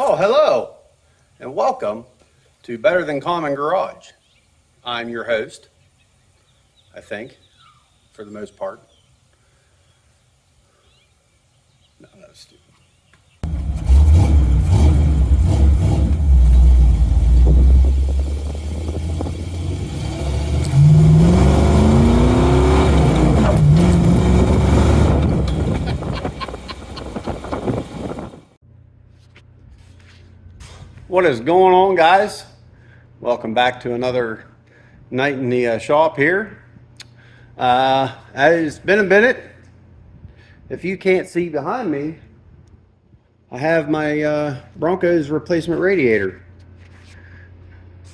Oh, hello, and welcome to Better Than Common Garage. I'm your host, I think, for the most part. No, that was stupid. What is going on, guys? Welcome back to another night in the shop here. It's been a minute. If you can't see behind me, I have my Bronco's replacement radiator.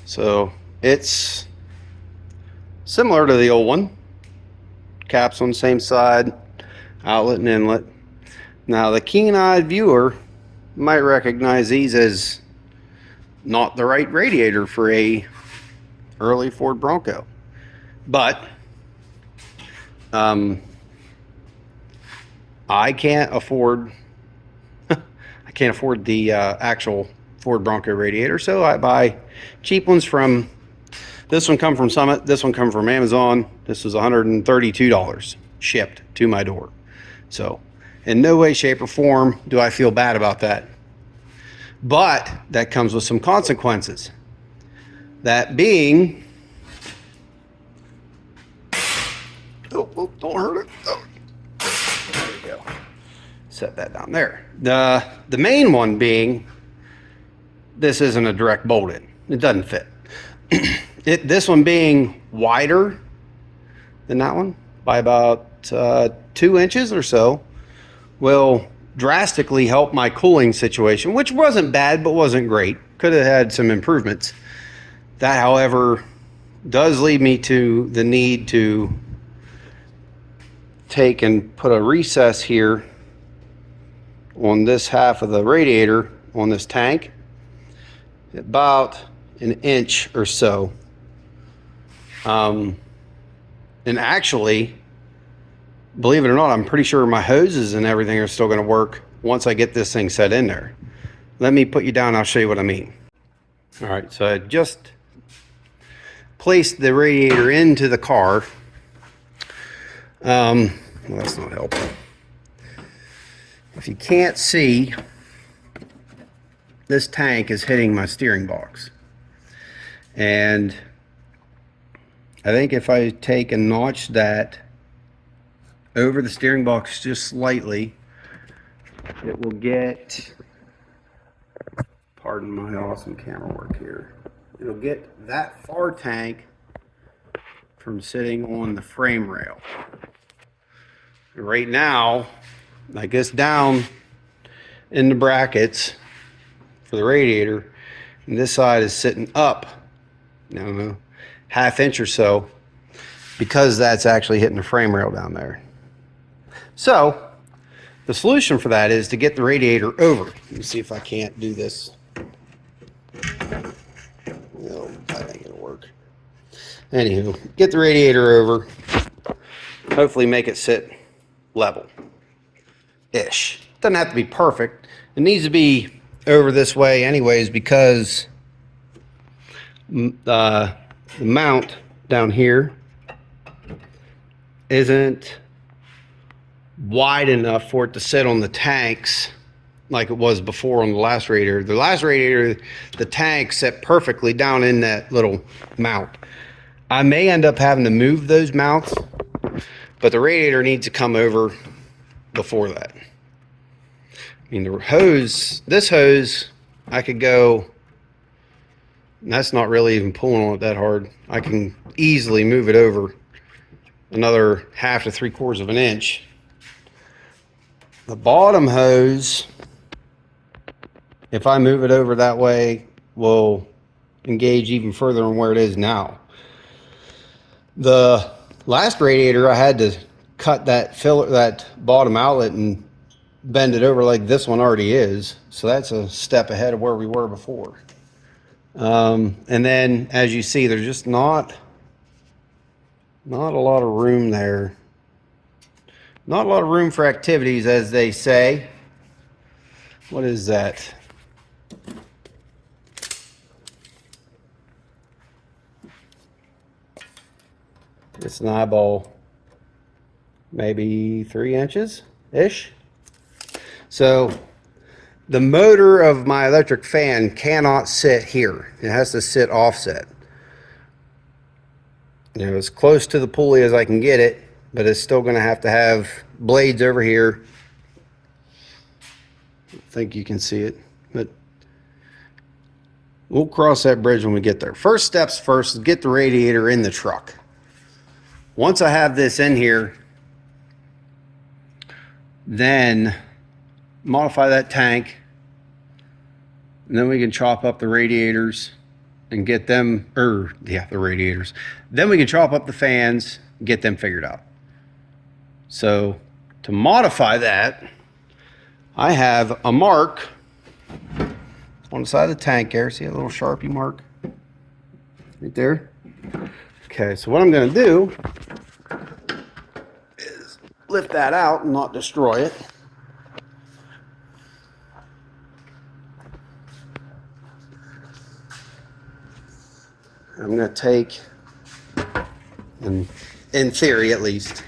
So it's similar to the old one. Caps on the same side, outlet and inlet. Now the keen-eyed viewer might recognize these as not the right radiator for a early Ford Bronco, but I can't afford the actual Ford Bronco radiator, so I buy cheap ones from this one come from Summit, this one come from Amazon. This was $132 shipped to my door. So in no way, shape, or form do I feel bad about that. But that comes with some consequences. That being, don't hurt it. Oh. There we go. Set that down there. The main one being, this isn't a direct bolt in. It doesn't fit. This one being wider than that one by about 2 inches or so will drastically help my cooling situation, which wasn't bad but wasn't great. Could have had some improvements. That, however, does lead me to the need to take and put a recess here on this half of the radiator on this tank, about an inch or so. And actually, believe it or not, I'm pretty sure my hoses and everything are still going to work once I get this thing set in there. Let me put you down, I'll show you what I mean. All right, so I just placed the radiator into the car. Well, that's not helping. If you can't see, this tank is hitting my steering box. And I think if I take and notch that over the steering box just slightly, it will get, pardon my awesome camera work here, it'll get that far tank from sitting on the frame rail. Right now, I guess down in the brackets for the radiator, and this side is sitting up, I don't know, half inch or so, because that's actually hitting the frame rail down there. So the solution for that is to get the radiator over. Let me see if I can't do this. No, that ain't gonna work. Anywho, get the radiator over, hopefully make it sit level-ish. Doesn't have to be perfect. It needs to be over this way anyways, because the mount down here isn't wide enough for it to sit on the tanks like it was before on the last radiator. The last radiator, the tank set perfectly down in that little mount. I may end up having to move those mounts, but the radiator needs to come over before that. I mean, the hose, this hose, I could go, and that's not really even pulling on it that hard. I can easily move it over another 1/2 to 3/4 of an inch. The bottom hose, if I move it over that way, will engage even further on where it is now. The last radiator, I had to cut that filler, that bottom outlet, and bend it over like this one already is. So that's a step ahead of where we were before. And then, as you see, there's just not a lot of room there. Not a lot of room for activities, as they say. What is that? It's an eyeball, maybe 3 inches-ish. So the motor of my electric fan cannot sit here. It has to sit offset. You know, as close to the pulley as I can get it, but it's still going to have blades over here. I think you can see it, but we'll cross that bridge when we get there. First steps first, get the radiator in the truck. Once I have this in here, then modify that tank, and then we can chop up the radiators and get them, the radiators. Then we can chop up the fans and get them figured out. So to modify that, I have a mark on the side of the tank there. See a little Sharpie mark right there? Okay, so what I'm going to do is lift that out and not destroy it. I'm going to take, and in theory at least,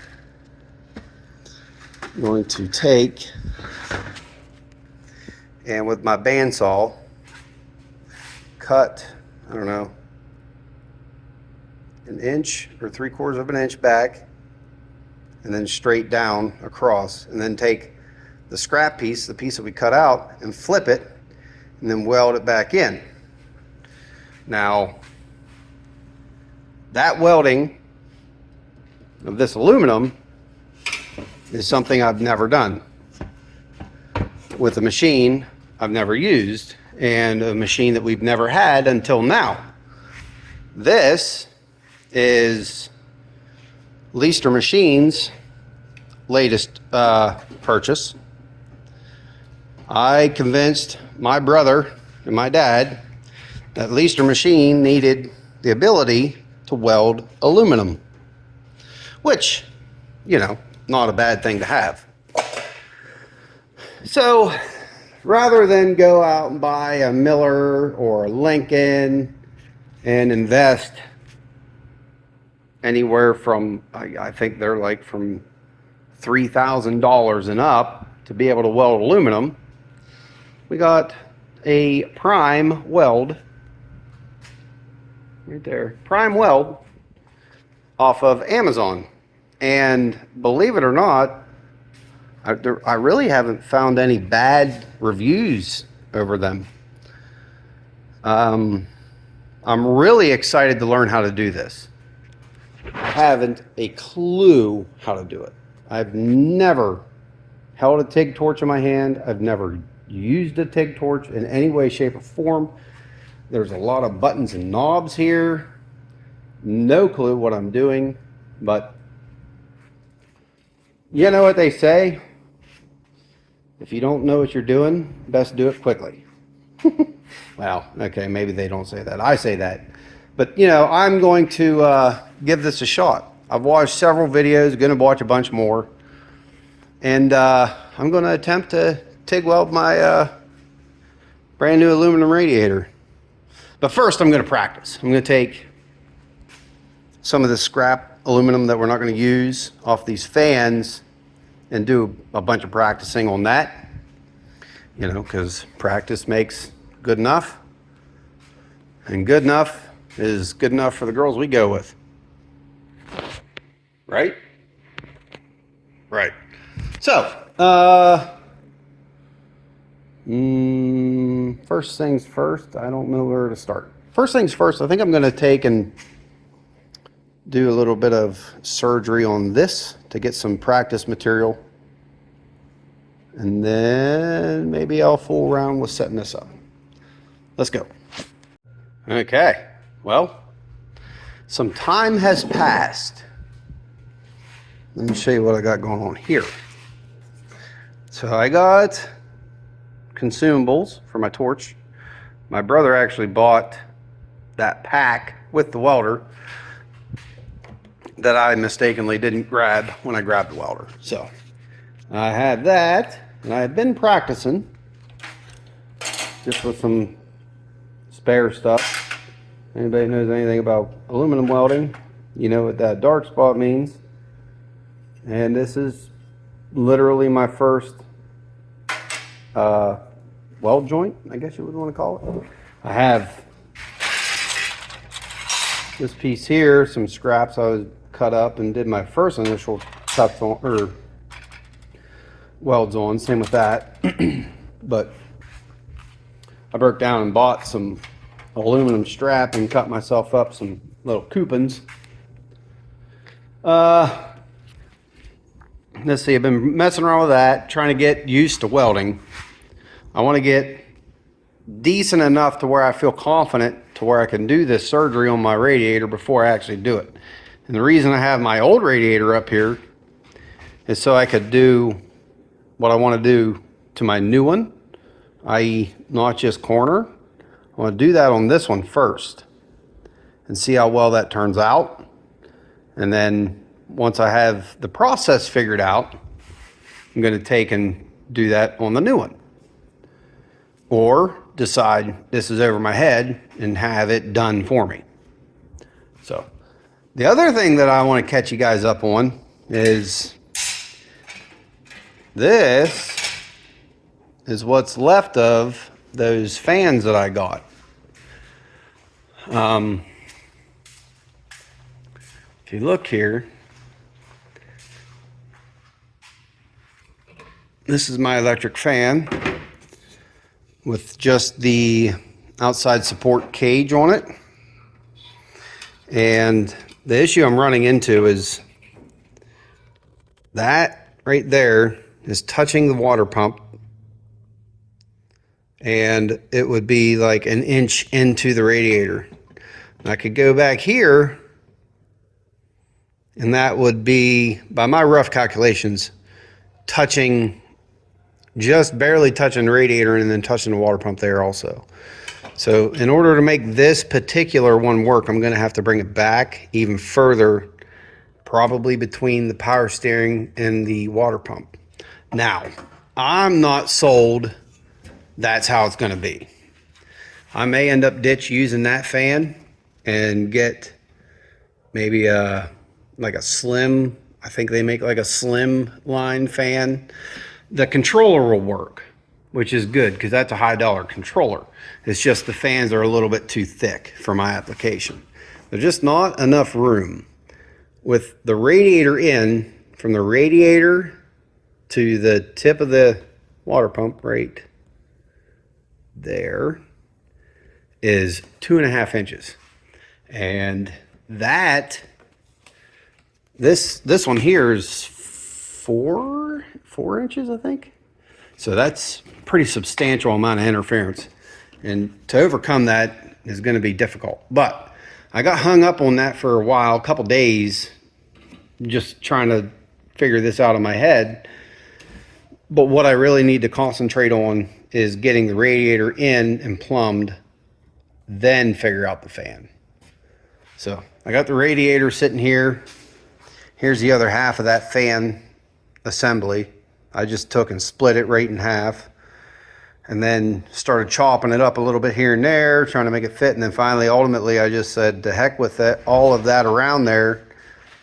I'm going to take, and with my bandsaw, cut, I don't know, 1 inch or 3/4 of an inch back, and then straight down across, and then take the scrap piece, the piece that we cut out, and flip it, and then weld it back in. Now, that welding of this aluminum is something I've never done with a machine I've never used, and a machine that we've never had until now. This is Leicester Machine's latest purchase. I convinced my brother and my dad that Leicester Machine needed the ability to weld aluminum, which, you know, not a bad thing to have. So rather than go out and buy a Miller or a Lincoln and invest anywhere from, I think they're like from $3,000 and up to be able to weld aluminum, we got a prime weld right there, prime weld off of Amazon. And believe it or not, I really haven't found any bad reviews over them. I'm really excited to learn how to do this. I haven't a clue how to do it. I've never held a TIG torch in my hand. I've never used a TIG torch in any way, shape, or form. There's a lot of buttons and knobs here. No clue what I'm doing, but you know what they say? If you don't know what you're doing, best do it quickly. Well, okay, maybe they don't say that. I say that. But, you know, I'm going to give this a shot. I've watched several videos, going to watch a bunch more. And I'm going to attempt to TIG weld my brand new aluminum radiator. But first, I'm going to practice. I'm going to take some of the scrap aluminum that we're not going to use off these fans and do a bunch of practicing on that. You know, because practice makes good enough. And good enough is good enough for the girls we go with. Right? Right. So, first things first, I don't know where to start. First things first, I think I'm going to take and do a little bit of surgery on this to get some practice material. And then maybe I'll fool around with setting this up. Let's go. Okay, well, some time has passed. Let me show you what I got going on here. So I got consumables for my torch. My brother actually bought that pack with the welder that I mistakenly didn't grab when I grabbed the welder. So I had that, and I had been practicing just with some spare stuff. Anybody knows anything about aluminum welding, you know what that dark spot means. And this is literally my first weld joint, I guess you would want to call it. I have this piece here, some scraps I was cut up and did my first initial cuts on, or welds on, same with that. But I broke down and bought some aluminum strap and cut myself up some little coupons. Let's see, I've been messing around with that, trying to get used to welding. I want to get decent enough to where I feel confident to where I can do this surgery on my radiator before I actually do it. And the reason I have my old radiator up here is so I could do what I want to do to my new one, i.e. notch this corner. I want to do that on this one first and see how well that turns out. And then once I have the process figured out, I'm going to take and do that on the new one. Or decide this is over my head and have it done for me. So the other thing that I want to catch you guys up on is this is what's left of those fans that I got. If you look here, this is my electric fan with just the outside support cage on it. And the issue I'm running into is that right there is touching the water pump, and it would be like an inch into the radiator. I could go back here, and that would be, by my rough calculations, touching, just barely touching the radiator and then touching the water pump there also. So in order to make this particular one work, I'm going to have to bring it back even further, probably between the power steering and the water pump. Now, I'm not sold that's how it's going to be. I may end up using that fan and get maybe like a slim, I think they make like a slim line fan. The controller will work, which is good because that's a high dollar controller. It's just the fans are a little bit too thick for my application. There's just not enough room. With the radiator in, from the radiator to the tip of the water pump right there is 2.5 inches. And that, this one here is four inches, I think. So that's a pretty substantial amount of interference. And to overcome that is going to be difficult. But I got hung up on that for a while, a couple days, just trying to figure this out in my head. But what I really need to concentrate on is getting the radiator in and plumbed, then figure out the fan. So I got the radiator sitting here. Here's the other half of that fan assembly. I just took and split it right in half and then started chopping it up a little bit here and there, trying to make it fit. And then finally, ultimately, I just said, to heck with it, all of that around there.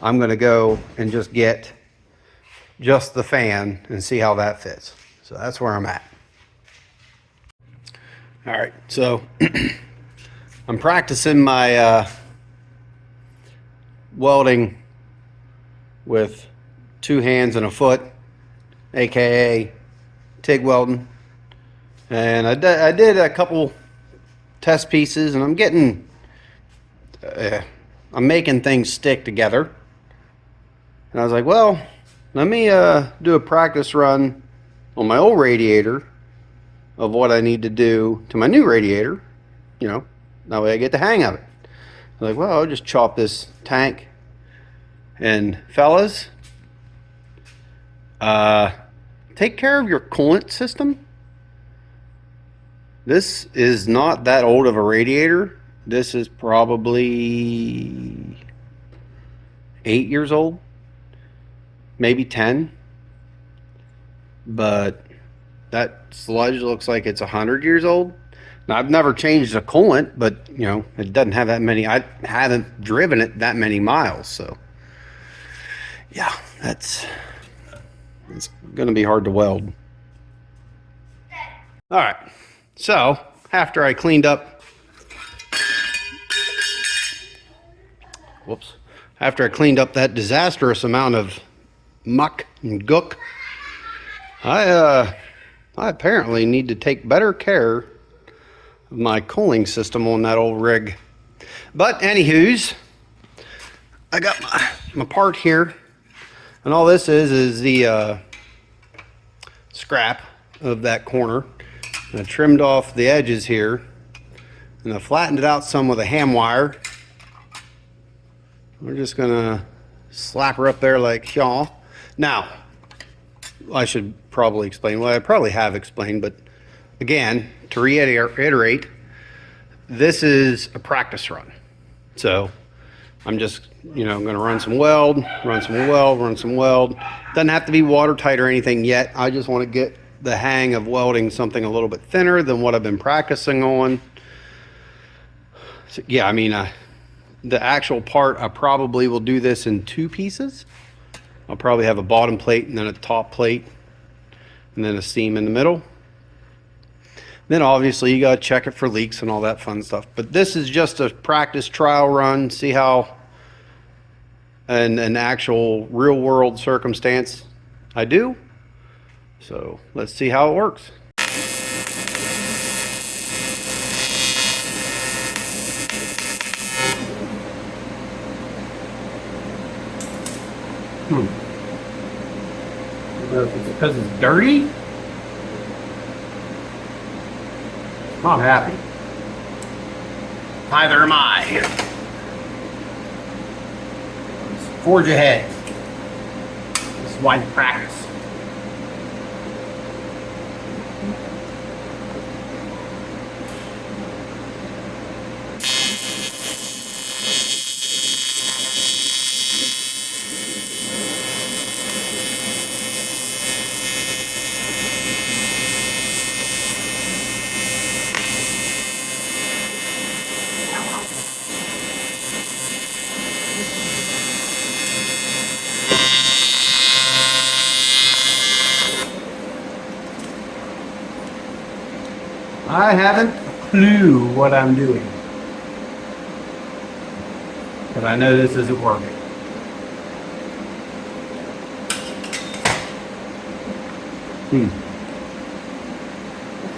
I'm going to go and just get just the fan and see how that fits. So that's where I'm at. All right, so I'm practicing my welding with 2 hands and a foot, aka TIG welding. And I did a couple test pieces, and I'm getting, I'm making things stick together. And I was like, well, let me do a practice run on my old radiator of what I need to do to my new radiator. You know, that way I get the hang of it. I was like, well, I'll just chop this tank. And fellas, take care of your coolant system. This is not that old of a radiator. This is probably 8 years old, maybe 10. But that sludge looks like it's 100 years old. Now, I've never changed a coolant, but you know, it doesn't have that many. I haven't driven it that many miles, so yeah, it's going to be hard to weld. All right, so after I cleaned up, after I cleaned up that disastrous amount of muck and gook, I apparently need to take better care of my cooling system on that old rig. But anywho's, I got my part here, and all this is the scrap of that corner. And I trimmed off the edges here, and I flattened it out some with a ham wire. We're just gonna slap her up there like y'all. Now, I should probably explain, well, I probably have explained, but again, to reiterate, this is a practice run. So I'm just, you know, going to run some weld, run some weld. Doesn't have to be watertight or anything yet. I just want to get the hang of welding something a little bit thinner than what I've been practicing on. So, yeah, I mean, the actual part, I probably will do this in 2 pieces. I'll probably have a bottom plate and then a top plate and then a seam in the middle. Then obviously you gotta check it for leaks and all that fun stuff. But this is just a practice trial run, see how an actual real world circumstance I do. So let's see how it works. I don't know if it's because it's dirty. Not happy. Neither am I. Let's forge ahead. This is why you practice. I haven't a clue what I'm doing, but I know this isn't working.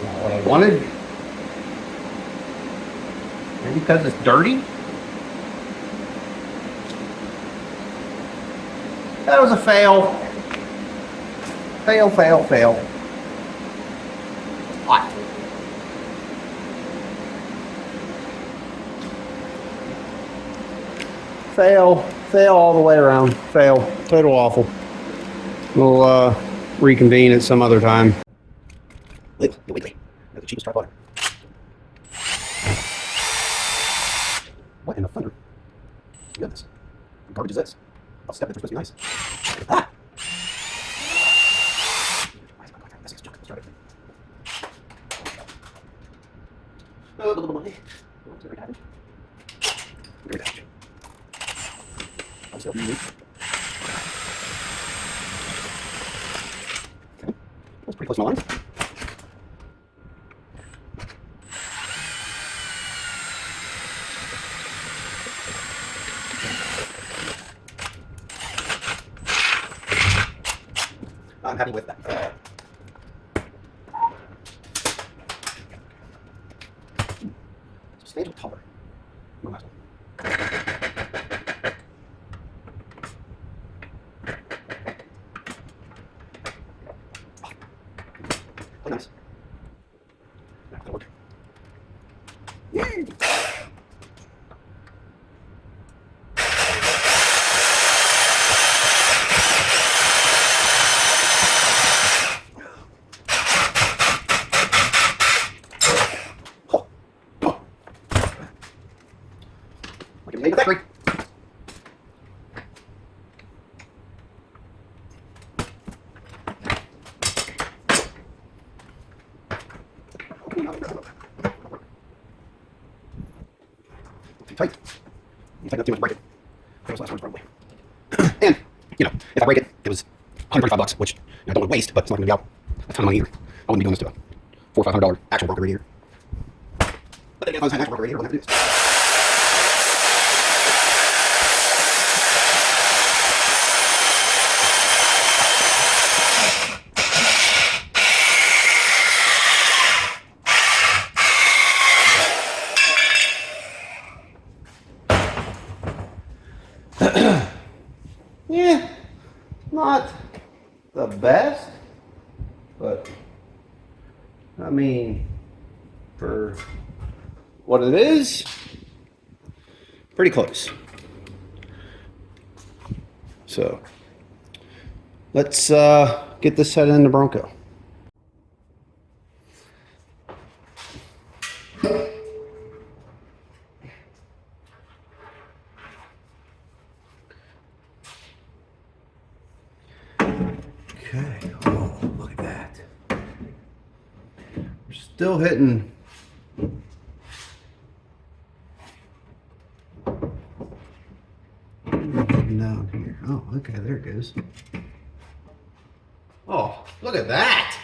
Not what I wanted. Maybe because it's dirty? That was a fail. Fail, fail, fail. Hot. Fail all the way around. Fail. Total awful. We'll reconvene at some other time. Wait. That's the cheapest tripod. What in the thunder? Goodness. What garbage is this? I'll step it. They're supposed to be nice. Ah! Why is it not going? This is junk. Let's try it. Oh, very damage. Very damage. Okay, that's pretty close to my lines. I'm happy with that. Substantially taller. No last one. Nice. That'll work. Yay! I can make a factory. tight. You tighten up too much, break it. That was last one probably. And, you know, if I break it, it was $135, which I don't want to waste, but it's not going to be out a ton of money either. I wouldn't be doing this to a $400 or $500 actual Bronco radiator. But then if I was an actual Bronco radiator, I wouldn't have to do this. Yeah, not the best, but I mean, for what it is, pretty close. So let's get this set in the Bronco. Okay, oh, look at that. We're still hitting down here. Oh, okay, there it goes. Oh, look at that.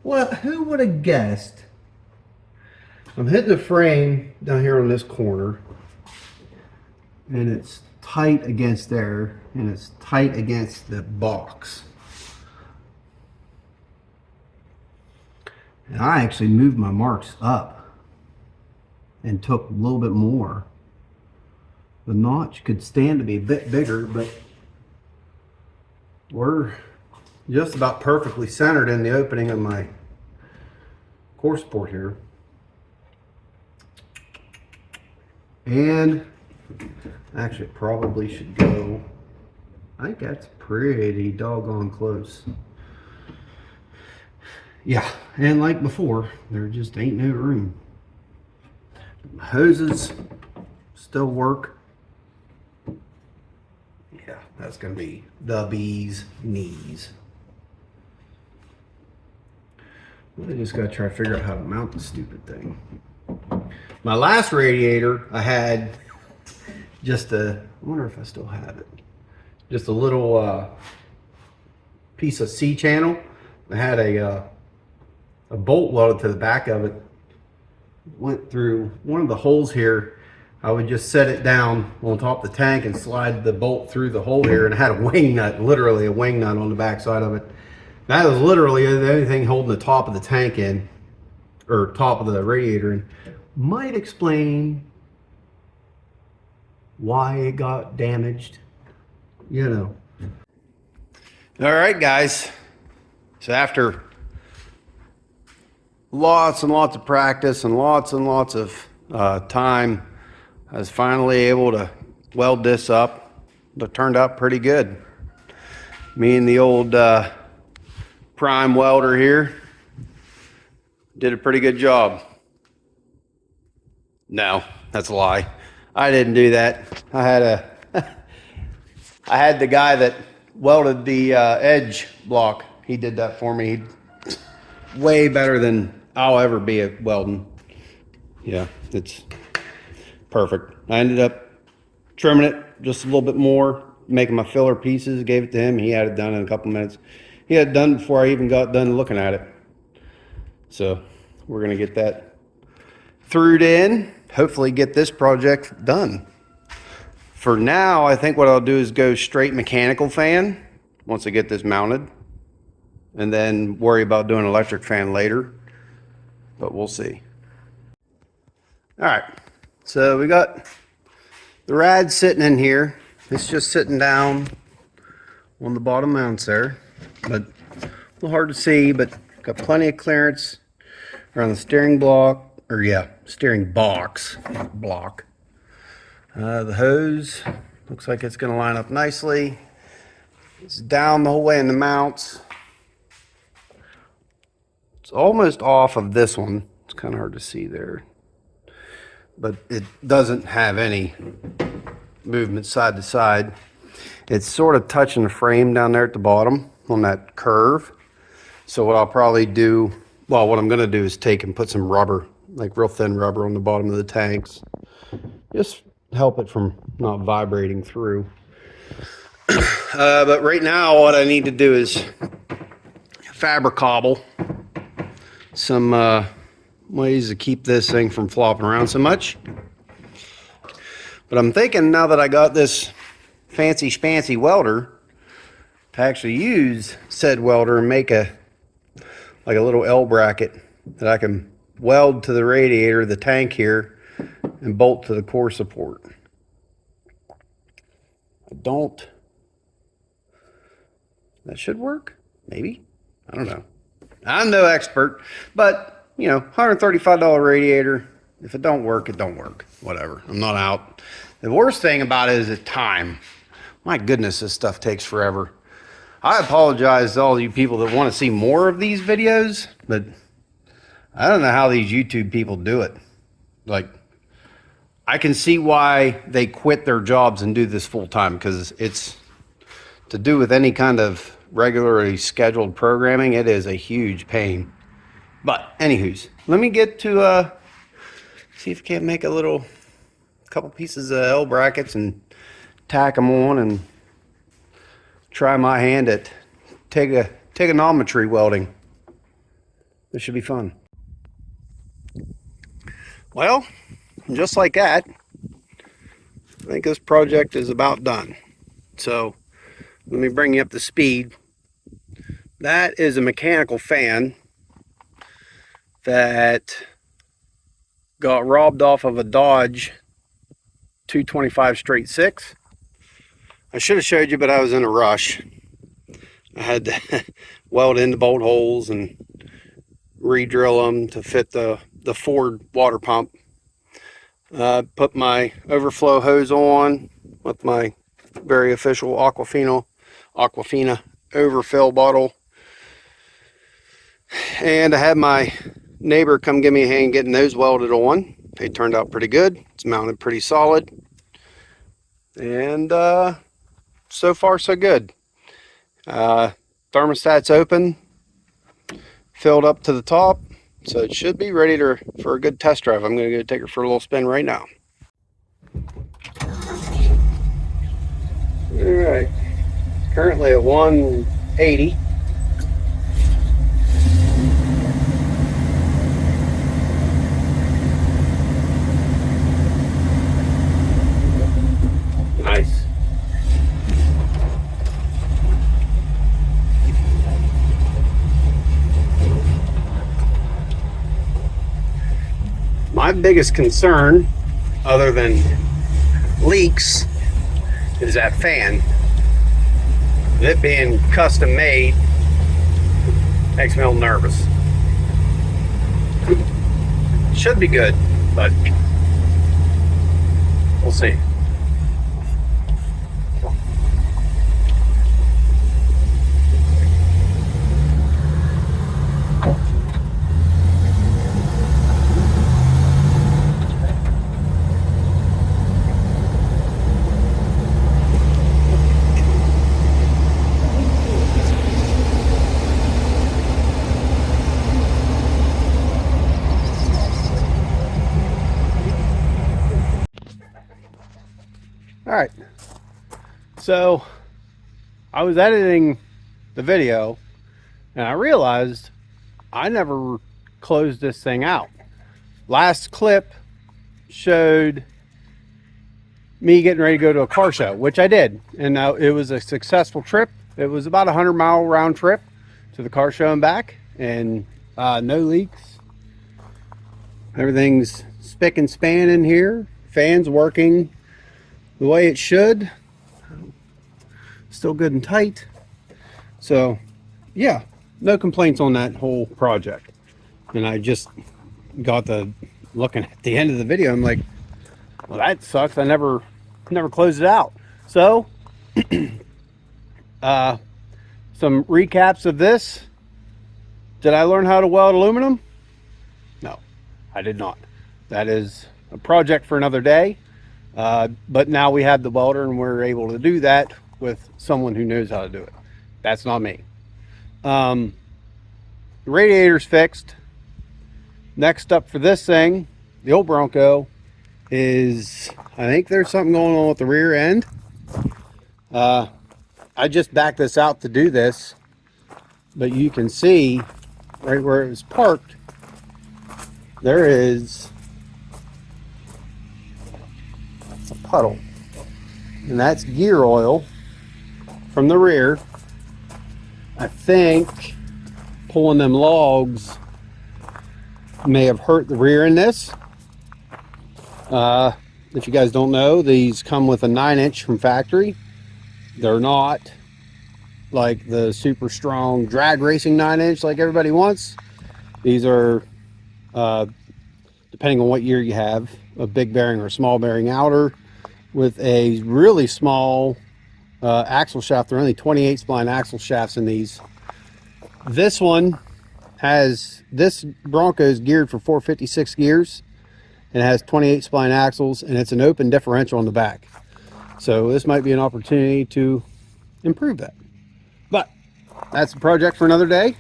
Well, who would have guessed? I'm hitting the frame down here on this corner, and it's tight against there, and it's tight against the box. And I actually moved my marks up and took a little bit more. The notch could stand to be a bit bigger, but we're just about perfectly centered in the opening of my core support here. And actually probably should go, I think that's pretty doggone close. Yeah, and like before, there just ain't no room. Hoses still work. Yeah, that's gonna be the bee's knees. I just gotta try to figure out how to mount the stupid thing. My last radiator, I had just a, I wonder if I still have it, just a little piece of C-channel. I had a bolt welded to the back of it. Went through one of the holes here. I would just set it down on top of the tank and slide the bolt through the hole here, and I had a wing nut, literally a wing nut on the back side of it. That was literally the only thing holding the top of the tank in, or top of the radiator in. Might explain why it got damaged, you know. All right, guys. So after lots and lots of practice and lots of time, I was finally able to weld this up. It turned out pretty good. Me and the old prime welder here did a pretty good job. No, that's a lie. I didn't do that. I had the guy that welded the edge block. He did that for me. He's way better than I'll ever be at welding. Yeah, it's perfect. I ended up trimming it just a little bit more, making my filler pieces, gave it to him. He had it done in a couple minutes. He had it done before I even got done looking at it. So we're gonna get that throughed in, hopefully get this project done. For now, I think what I'll do is go straight mechanical fan once I get this mounted, and then worry about doing electric fan later, but we'll see. All right, so we got the rad sitting in here. It's just sitting down on the bottom mounts there, but a little hard to see, but got plenty of clearance around the steering block, or yeah, steering box, not block. The hose looks like it's gonna line up nicely. It's down the whole way in the mounts. It's almost off of this one. It's kind of hard to see there, but it doesn't have any movement side to side. It's sort of touching the frame down there at the bottom on that curve. So what I'll probably do, well, what I'm gonna do is take and put some rubber like real thin rubber on the bottom of the tanks. Just help it from not vibrating through. But right now what I need to do is fabric cobble some ways to keep this thing from flopping around so much. But I'm thinking now that I got this fancy schmancy welder to actually use said welder and make a little L bracket that I can weld to the radiator, the tank here, and bolt to the core support. That should work, maybe. I don't know. I'm no expert, but you know, $135 radiator. If it don't work, it don't work. Whatever. I'm not out. The worst thing about it is the time. My goodness, this stuff takes forever. I apologize to all you people that want to see more of these videos, but I don't know how these YouTube people do it. Like, I can see why they quit their jobs and do this full time, because it's to do with any kind of regularly scheduled programming. It is a huge pain. But anywho's, let me get to see if I can't make a couple pieces of L brackets and tack them on and try my hand at trigonometry welding. This should be fun. Well, just like that, I think this project is about done. So let me bring you up to speed. That is a mechanical fan that got robbed off of a Dodge 225 straight 6. I should have showed you, but I was in a rush. I had to weld in the bolt holes and re-drill them to fit the Ford water pump. Put my overflow hose on with my very official Aquafina overfill bottle. And I had my neighbor come give me a hand getting those welded on. They turned out pretty good. It's mounted pretty solid. And so far so good. Thermostat's open, filled up to the top, so it should be ready for a good test drive. I'm going to go take her for a little spin right now. Alright, currently at 180. Nice. My biggest concern, other than leaks, is that fan. It being custom made makes me a little nervous. Should be good, but we'll see. All right, so I was editing the video and I realized I never closed this thing out. Last clip showed me getting ready to go to a car show, which I did, and it was a successful trip. It was about a 100-mile round trip to the car show and back, and no leaks. Everything's spick and span in here. Fans working the way it should. Still good and tight. So yeah, no complaints on that whole project. And I just got looking at the end of the video, I'm like, well, that sucks. I never closed it out. So some recaps of this. Did I learn how to weld aluminum? No, I did not. That is a project for another day. But now we have the welder and we're able to do that with someone who knows how to do it. That's not me. The radiator's fixed. Next up for this thing, the old Bronco, is I think there's something going on with the rear end. I just backed this out to do this, but you can see right where it was parked, there is a puddle, and that's gear oil from the rear. I think pulling them logs may have hurt the rear in this. If you guys don't know, these come with a 9-inch from factory. They're not like the super strong drag racing 9-inch like everybody wants. These are, depending on what year you have, a big bearing or a small bearing outer with a really small axle shaft. There are only 28 spline axle shafts in these. This one has, this Bronco is geared for 456 gears, and it has 28 spline axles, and it's an open differential on the back. So this might be an opportunity to improve that. But that's a project for another day.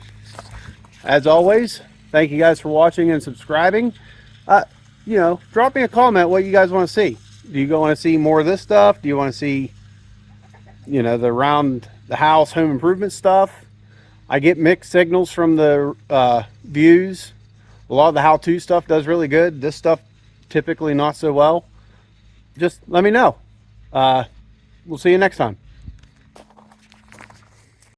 As always, thank you guys for watching and subscribing. You know, drop me a comment what you guys want to see. Do you want to see more of this stuff? Do you want to see, you know, the around the house home improvement stuff? I get mixed signals from the views. A lot of the how-to stuff does really good. This stuff typically not so well. Just let me know. We'll see you next time.